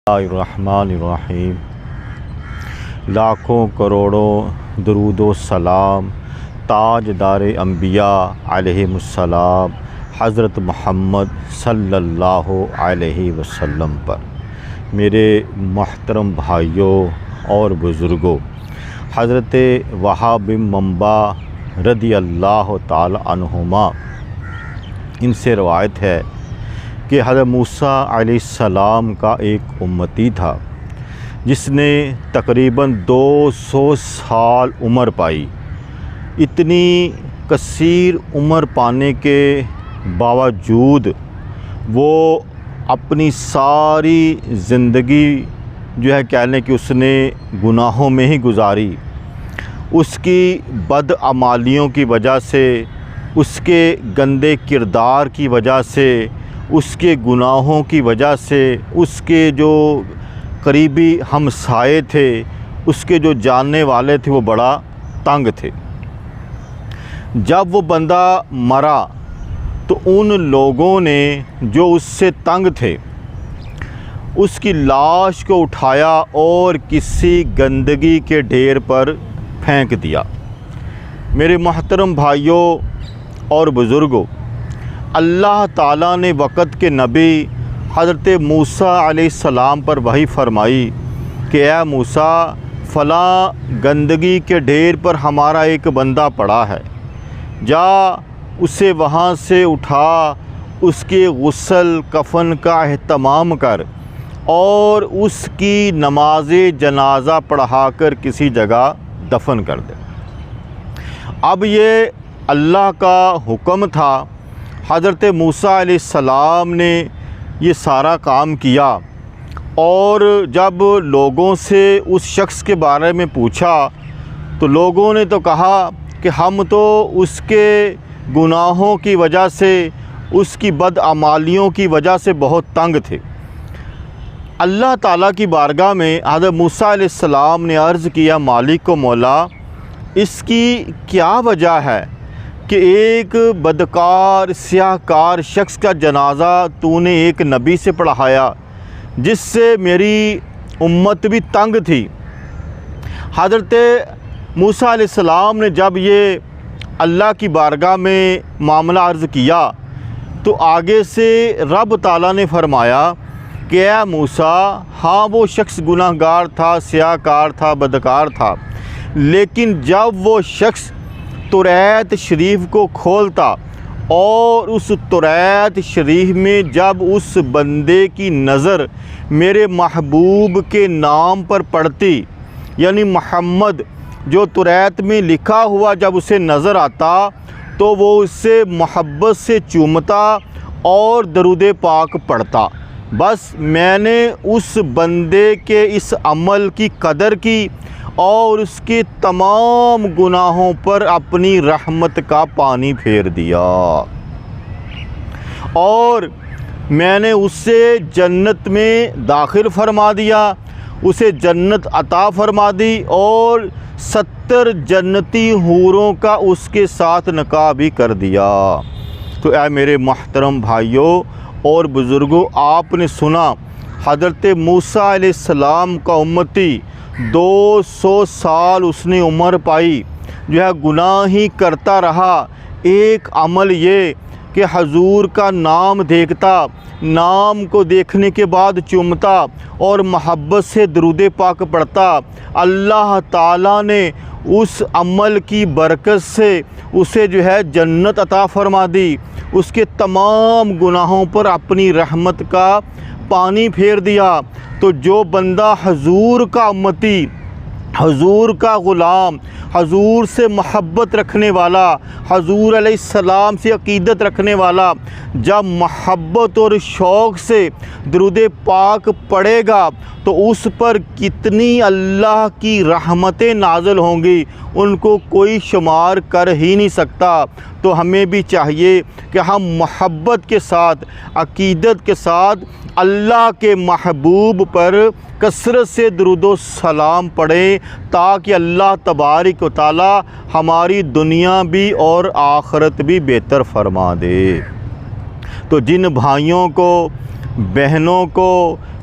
الرحمن الرحیم۔ لاکھوں کروڑوں درود و سلام تاج دار انبیاء علیہم السلام حضرت محمد صلی اللہ علیہ وسلم پر۔ میرے محترم بھائیوں اور بزرگوں، حضرت وہاب بن منبع رضی اللہ تعالی عنہما ان سے روایت ہے کہ حضرت موسیٰ علیہ السلام کا ایک امتی تھا جس نے تقریباً 200 سال عمر پائی۔ اتنی کثیر عمر پانے کے باوجود وہ اپنی ساری زندگی کہہ لیں کہ اس نے گناہوں میں ہی گزاری۔ اس کی بدعمالیوں کی وجہ سے، اس کے گندے کردار کی وجہ سے، اس کے گناہوں کی وجہ سے، اس کے جو قریبی ہمسائے تھے، اس کے جو جاننے والے تھے، وہ بڑا تنگ تھے۔ جب وہ بندہ مرا تو ان لوگوں نے جو اس سے تنگ تھے اس کی لاش کو اٹھایا اور کسی گندگی کے ڈھیر پر پھینک دیا۔ میرے محترم بھائیوں اور بزرگوں، اللہ تعالیٰ نے وقت کے نبی حضرت موسیٰ علیہ السلام پر وحی فرمائی کہ اے موسیٰ، فلاں گندگی کے ڈھیر پر ہمارا ایک بندہ پڑا ہے، جا اسے وہاں سے اٹھا، اس کے غسل کفن کا اہتمام کر اور اس کی نماز جنازہ پڑھا کر کسی جگہ دفن کر دے۔ اب یہ اللہ کا حکم تھا۔ حضرت موسیٰ علیہ السلام نے یہ سارا کام کیا، اور جب لوگوں سے اس شخص کے بارے میں پوچھا تو لوگوں نے تو کہا کہ ہم تو اس کے گناہوں کی وجہ سے، اس کی بدعمالیوں کی وجہ سے بہت تنگ تھے۔ اللہ تعالیٰ کی بارگاہ میں حضرت موسیٰ علیہ السلام نے عرض کیا، مالک و مولا، اس کی کیا وجہ ہے کہ ایک بدکار سیاہ کار شخص کا جنازہ تو نے ایک نبی سے پڑھایا جس سے میری امت بھی تنگ تھی۔ حضرت موسیٰ علیہ السلام نے جب یہ اللہ کی بارگاہ میں معاملہ عرض کیا تو آگے سے رب تعالیٰ نے فرمایا کہ اے موسیٰ، ہاں وہ شخص گناہ گار تھا، سیاہ کار تھا، بدکار تھا، لیکن جب وہ شخص توریت شریف کو کھولتا اور اس توریت شریف میں جب اس بندے کی نظر میرے محبوب کے نام پر پڑتی، یعنی محمد جو توریت میں لکھا ہوا جب اسے نظر آتا تو وہ اس سے محبت سے چومتا اور درود پاک پڑھتا۔ بس میں نے اس بندے کے اس عمل کی قدر کی اور اس کے تمام گناہوں پر اپنی رحمت کا پانی پھیر دیا، اور میں نے اسے جنت میں داخل فرما دیا، اسے جنت عطا فرما دی، اور 70 جنتی حوروں کا اس کے ساتھ نکاح بھی کر دیا۔ تو اے میرے محترم بھائیوں اور بزرگوں، آپ نے سنا حضرت موسیٰ علیہ السلام کا امتی 200 سال اس نے عمر پائی، گناہ ہی کرتا رہا۔ ایک عمل یہ کہ حضور کا نام دیکھتا، نام کو دیکھنے کے بعد چومتا اور محبت سے درود پاک پڑھتا۔ اللہ تعالیٰ نے اس عمل کی برکت سے اسے جنت عطا فرما دی، اس کے تمام گناہوں پر اپنی رحمت کا پانی پھیر دیا۔ تو جو بندہ حضور کا امتی، حضور کا غلام، حضور سے محبت رکھنے والا، حضور علیہ السلام سے عقیدت رکھنے والا، جب محبت اور شوق سے درود پاک پڑھے گا تو اس پر کتنی اللہ کی رحمتیں نازل ہوں گی، ان کو کوئی شمار کر ہی نہیں سکتا۔ تو ہمیں بھی چاہیے کہ ہم محبت کے ساتھ، عقیدت کے ساتھ اللہ کے محبوب پر کثرت سے درود و سلام پڑھیں، تاکہ اللہ تبارک و تعالی ہماری دنیا بھی اور آخرت بھی بہتر فرما دے۔ تو جن بھائیوں کو، بہنوں کو